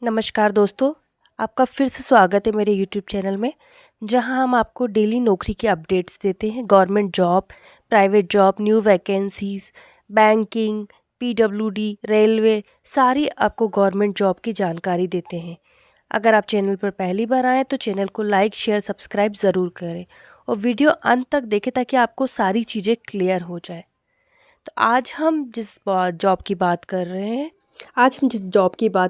नमस्कार दोस्तों, आपका फिर से स्वागत है मेरे यूट्यूब चैनल में, जहां हम आपको डेली नौकरी के अपडेट्स देते हैं। Government job, private job, new vacancies, banking, PWD, railway, सारी आपको गवर्नमेंट जॉब की जानकारी देते हैं। अगर आप चैनल पर पहली बार आएँ तो चैनल को लाइक, शेयर, सब्सक्राइब ज़रूर करें और वीडियो अंत तक देखें ताकि आपको सारी चीज़ें क्लियर हो जाए। तो आज हम जिस जॉब की बात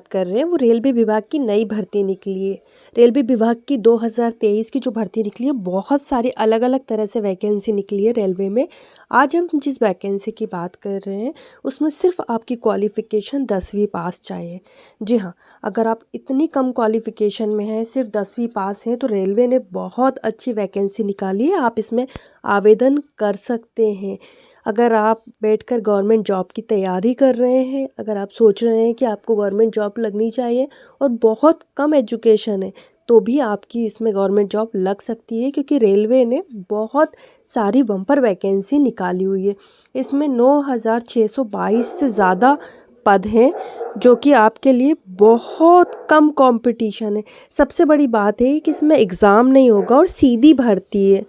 कर रहे हैं वो रेलवे विभाग की नई भर्ती निकली है। रेलवे विभाग की 2023 की जो भर्ती निकली है, बहुत सारी अलग अलग तरह से वैकेंसी निकली है रेलवे में। आज हम जिस वैकेंसी की बात कर रहे हैं उसमें सिर्फ आपकी क्वालिफ़िकेशन 10वीं पास चाहिए। जी हाँ, अगर आप इतनी कम क्वालिफ़िकेशन में हैं, सिर्फ 10वीं पास हैं, तो रेलवे ने बहुत अच्छी वैकेंसी निकाली है। आप इसमें आवेदन कर सकते हैं। अगर आप बैठकर गवर्नमेंट जॉब की तैयारी कर रहे हैं, अगर आप सोच रहे हैं कि आपको गवर्नमेंट जॉब लगनी चाहिए और बहुत कम एजुकेशन है, तो भी आपकी इसमें गवर्नमेंट जॉब लग सकती है, क्योंकि रेलवे ने बहुत सारी बम्पर वैकेंसी निकाली हुई है। इसमें 9,622 से ज़्यादा पद हैं, जो कि आपके लिए बहुत कम कंपटीशन है। सबसे बड़ी बात है कि इसमें एग्ज़ाम नहीं होगा और सीधी भर्ती है,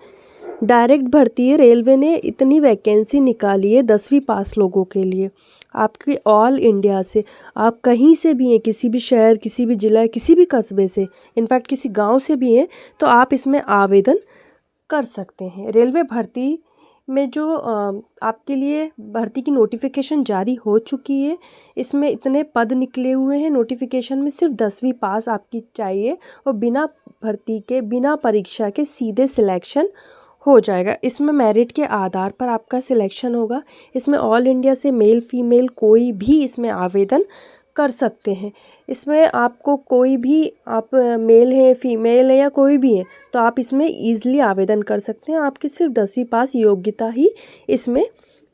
डायरेक्ट भर्ती है। रेलवे ने इतनी वैकेंसी निकाली है 10वीं पास लोगों के लिए। आपकी ऑल इंडिया से, आप कहीं से भी हैं, किसी भी शहर, किसी भी ज़िला, किसी भी कस्बे से, इनफैक्ट किसी गांव से भी हैं, तो आप इसमें आवेदन कर सकते हैं। रेलवे भर्ती में जो आपके लिए भर्ती की नोटिफिकेशन जारी हो चुकी है, इसमें इतने पद निकले हुए हैं। नोटिफिकेशन में सिर्फ 10वीं पास आपकी चाहिए और बिना भर्ती के, बिना परीक्षा के सीधे सिलेक्शन हो जाएगा। इसमें मेरिट के आधार पर आपका सिलेक्शन होगा। इसमें ऑल इंडिया से मेल फीमेल कोई भी इसमें आवेदन कर सकते हैं। इसमें आपको कोई भी, आप मेल है, फीमेल है या कोई भी है, तो आप इसमें ईज़िली आवेदन कर सकते हैं। आपकी सिर्फ 10वीं पास योग्यता ही इसमें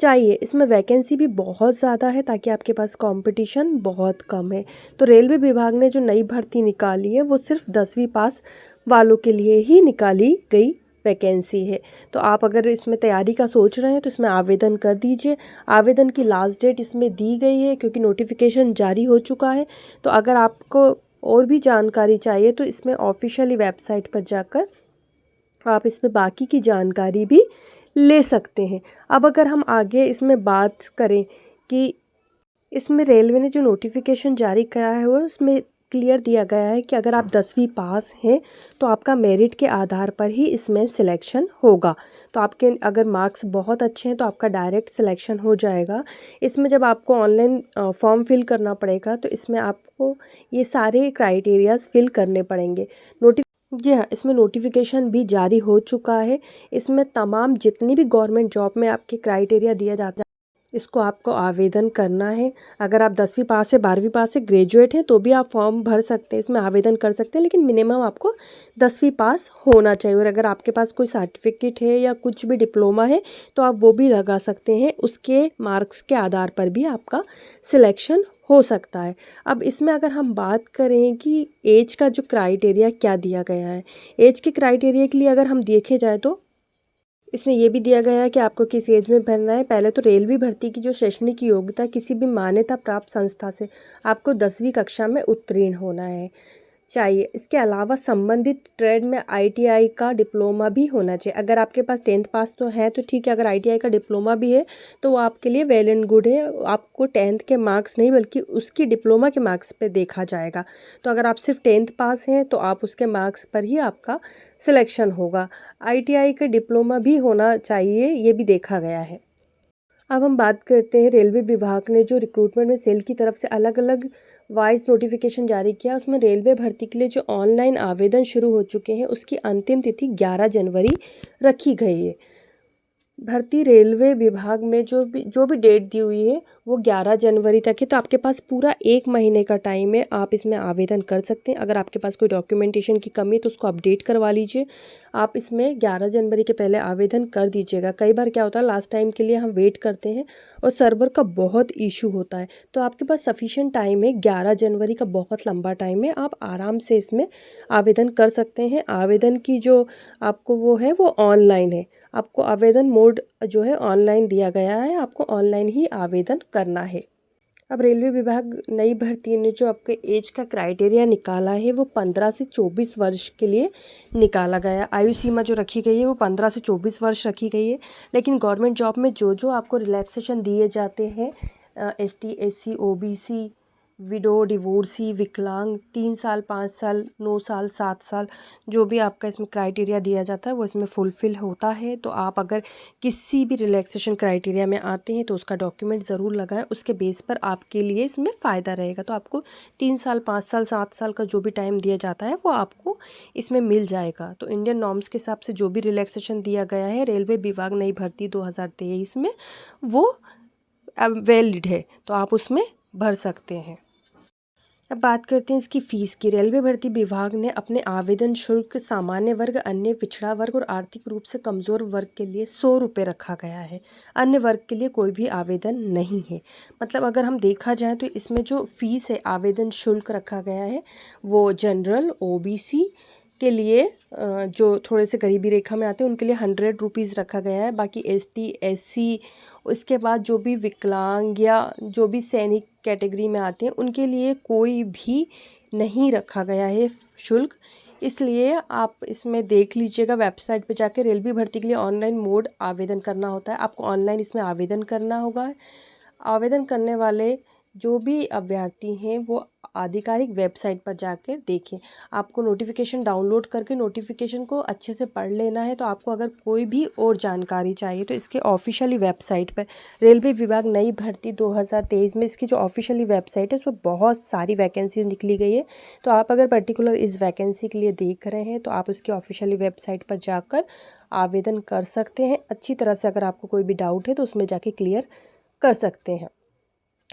चाहिए। इसमें वैकेंसी भी बहुत ज़्यादा है, ताकि आपके पास कंपटीशन बहुत कम है। तो रेलवे विभाग ने जो नई भर्ती निकाली है वो सिर्फ 10वीं पास वालों के लिए ही निकाली गई वैकेंसी है। तो आप अगर इसमें तैयारी का सोच रहे हैं तो इसमें आवेदन कर दीजिए। आवेदन की लास्ट डेट इसमें दी गई है, क्योंकि नोटिफिकेशन जारी हो चुका है। तो अगर आपको और भी जानकारी चाहिए तो इसमें ऑफिशियली वेबसाइट पर जाकर आप इसमें बाकी की जानकारी भी ले सकते हैं। अब अगर हम आगे इसमें बात करें कि इसमें रेलवे ने जो नोटिफिकेशन जारी करा है वो उसमें क्लियर दिया गया है कि अगर आप 10वीं पास हैं तो आपका मेरिट के आधार पर ही इसमें सिलेक्शन होगा। तो आपके अगर मार्क्स बहुत अच्छे हैं तो आपका डायरेक्ट सिलेक्शन हो जाएगा। इसमें जब आपको ऑनलाइन फॉर्म फिल करना पड़ेगा, तो इसमें आपको ये सारे क्राइटेरियाज फिल करने पड़ेंगे। जी हाँ, इसमें नोटिफिकेशन भी जारी हो चुका है। इसमें तमाम जितनी भी गवर्नमेंट जॉब में आपके क्राइटेरिया दिया जाता है, इसको आपको आवेदन करना है। अगर आप 10वीं पास से, 12वीं पास से, ग्रेजुएट हैं, तो भी आप फॉर्म भर सकते हैं, इसमें आवेदन कर सकते हैं, लेकिन मिनिमम आपको 10वीं पास होना चाहिए। और अगर आपके पास कोई सर्टिफिकेट है या कुछ भी डिप्लोमा है तो आप वो भी लगा सकते हैं। उसके मार्क्स के आधार पर भी आपका सिलेक्शन हो सकता है। अब इसमें अगर हम बात करें कि एज का जो क्राइटेरिया क्या दिया गया है, एज के क्राइटेरिया के लिए अगर हम देखे जाए तो इसमें यह भी दिया गया है कि आपको किस एज में भरना है। पहले तो रेलवे भर्ती की जो शैक्षणिक योग्यता, किसी भी मान्यता प्राप्त संस्था से आपको 10वीं कक्षा में उत्तीर्ण होना है चाहिए। इसके अलावा संबंधित ट्रेड में आईटीआई का डिप्लोमा भी होना चाहिए। अगर आपके पास 10th पास तो है तो ठीक है, अगर आईटीआई का डिप्लोमा भी है तो वो आपके लिए वेल एंड गुड है। आपको 10th के मार्क्स नहीं बल्कि उसकी डिप्लोमा के मार्क्स पे देखा जाएगा। तो अगर आप सिर्फ 10th पास हैं तो आप उसके मार्क्स पर ही आपका सिलेक्शन होगा। आईटीआई का डिप्लोमा भी होना चाहिए, ये भी देखा गया है। अब हम बात करते हैं रेलवे विभाग ने जो रिक्रूटमेंट में सेल की तरफ से अलग अलग वाइज नोटिफिकेशन जारी किया, उसमें रेलवे भर्ती के लिए जो ऑनलाइन आवेदन शुरू हो चुके हैं उसकी अंतिम तिथि 11 जनवरी रखी गई है। भर्ती रेलवे विभाग में जो भी डेट दी हुई है वो 11 जनवरी तक है। तो आपके पास पूरा 1 महीने का टाइम है, आप इसमें आवेदन कर सकते हैं। अगर आपके पास कोई डॉक्यूमेंटेशन की कमी है तो उसको अपडेट करवा लीजिए। आप इसमें 11 जनवरी के पहले आवेदन कर दीजिएगा। कई बार क्या होता है, लास्ट टाइम के लिए हम वेट करते हैं और सर्वर का बहुत इशू होता है। तो आपके पास सफिशिएंट टाइम है, 11 जनवरी का बहुत लंबा टाइम है, आप आराम से इसमें आवेदन कर सकते हैं। आवेदन की जो आपको वो है वो ऑनलाइन है। आपको आवेदन मोड जो है ऑनलाइन दिया गया है, आपको ऑनलाइन ही आवेदन करना है। अब रेलवे विभाग नई भर्ती ने जो आपके एज का क्राइटेरिया निकाला है वो 15 से 24 वर्ष के लिए निकाला गया। आयु सीमा जो रखी गई है वो 15 से 24 वर्ष रखी गई है। लेकिन गवर्नमेंट जॉब में जो जो आपको रिलैक्सेशन दिए जाते हैं, ST SC OBC, window, divorcee, विकलांग, 3 साल, 5 साल, 9 साल, 7 साल, जो भी आपका इसमें क्राइटेरिया दिया जाता है वो इसमें फुलफ़िल होता है। तो आप अगर किसी भी रिलैक्सेशन क्राइटेरिया में आते हैं तो उसका डॉक्यूमेंट ज़रूर लगाएं, उसके बेस पर आपके लिए इसमें फ़ायदा रहेगा। तो आपको 3 साल, 5 साल, 7 साल का जो भी टाइम दिया जाता है वो आपको इसमें मिल जाएगा। तो इंडियन नॉर्म्स के हिसाब से जो भी रिलैक्सेशन दिया गया है रेलवे विभाग नई भर्ती 2023 में, वो वैलिड है, तो आप उसमें भर सकते हैं। अब बात करते हैं इसकी फ़ीस की। रेलवे भर्ती विभाग ने अपने आवेदन शुल्क सामान्य वर्ग, अन्य पिछड़ा वर्ग और आर्थिक रूप से कमज़ोर वर्ग के लिए 100 रुपये रखा गया है। अन्य वर्ग के लिए कोई भी आवेदन नहीं है। मतलब अगर हम देखा जाए तो इसमें जो फ़ीस है, आवेदन शुल्क रखा गया है वो जनरल, OBC के लिए जो थोड़े से गरीबी रेखा में आते हैं उनके लिए 100 रुपीज़ रखा गया है। बाकी ST SC, उसके बाद जो भी विकलांग या जो भी सैनिक कैटेगरी में आते हैं उनके लिए कोई भी नहीं रखा गया है शुल्क। इसलिए आप इसमें देख लीजिएगा, वेबसाइट पे जाके रेलवे भर्ती के लिए ऑनलाइन मोड आवेदन करना होता है। आपको ऑनलाइन इसमें आवेदन करना होगा। आवेदन करने वाले जो भी अभ्यर्थी हैं वो आधिकारिक वेबसाइट पर जाकर देखें। आपको नोटिफिकेशन डाउनलोड करके नोटिफिकेशन को अच्छे से पढ़ लेना है। तो आपको अगर कोई भी और जानकारी चाहिए तो इसके ऑफिशियली वेबसाइट पर, रेलवे विभाग नई भर्ती 2023 में इसकी जो ऑफिशियली वेबसाइट है उस पर बहुत सारी वैकेंसीज निकली गई है। तो आप अगर पर्टिकुलर इस वैकेंसी के लिए देख रहे हैं तो आप उसकी ऑफिशियली वेबसाइट पर जाकर आवेदन कर सकते हैं। अच्छी तरह से अगर आपको कोई भी डाउट है तो उसमें जाके क्लियर कर सकते हैं।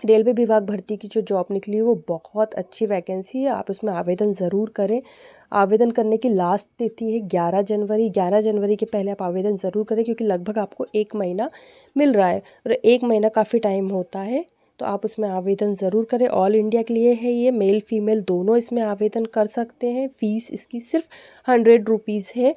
रेलवे विभाग भर्ती की जो जॉब निकली है वो बहुत अच्छी वैकेंसी है, आप उसमें आवेदन ज़रूर करें। आवेदन करने की लास्ट तिथि है 11 जनवरी। 11 जनवरी के पहले आप आवेदन ज़रूर करें, क्योंकि लगभग आपको 1 महीना मिल रहा है और 1 महीना काफ़ी टाइम होता है। तो आप उसमें आवेदन ज़रूर करें। ऑल इंडिया के लिए है ये, मेल फीमेल दोनों इसमें आवेदन कर सकते हैं। फ़ीस इसकी सिर्फ 100 रुपीज़ है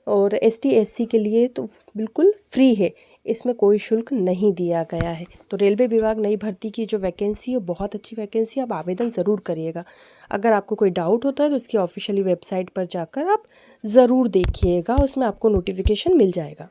और ST SC के लिए तो बिल्कुल फ्री है, इसमें कोई शुल्क नहीं दिया गया है। तो रेलवे विभाग नई भर्ती की जो वैकेंसी है बहुत अच्छी वैकेंसी है, आप आवेदन ज़रूर करिएगा। अगर आपको कोई डाउट होता है तो उसकी ऑफिशियली वेबसाइट पर जाकर आप ज़रूर देखिएगा, उसमें आपको नोटिफिकेशन मिल जाएगा।